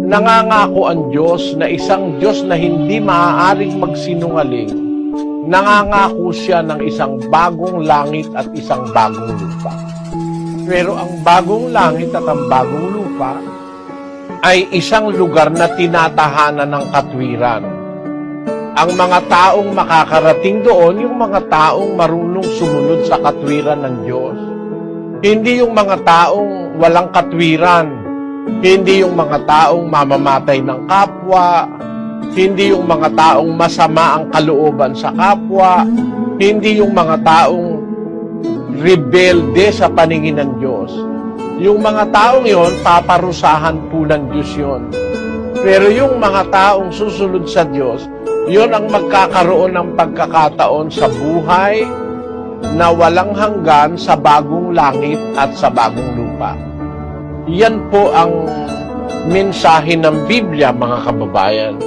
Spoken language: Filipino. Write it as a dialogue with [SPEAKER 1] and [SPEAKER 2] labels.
[SPEAKER 1] Nangangako ang Diyos na isang Diyos na hindi maaaring magsinungaling. Nangangako siya ng isang bagong langit at isang bagong lupa. Pero ang bagong langit at ang bagong lupa ay isang lugar na tinatahanan ng katwiran. Ang mga taong makakarating doon, yung mga taong marunong sumunod sa katwiran ng Diyos. Hindi yung mga taong walang katwiran. Hindi yung mga taong mamamatay ng kapwa, hindi yung mga taong masama ang kalooban sa kapwa, hindi yung mga taong rebelde sa paningin ng Diyos. Yung mga taong yon, paparusahan po ng Diyos yon. Pero yung mga taong susunod sa Diyos, yon ang magkakaroon ng pagkakataon sa buhay na walang hanggan sa bagong langit at sa bagong lupa. Yan po ang mensahe ng Biblia, mga kababayan.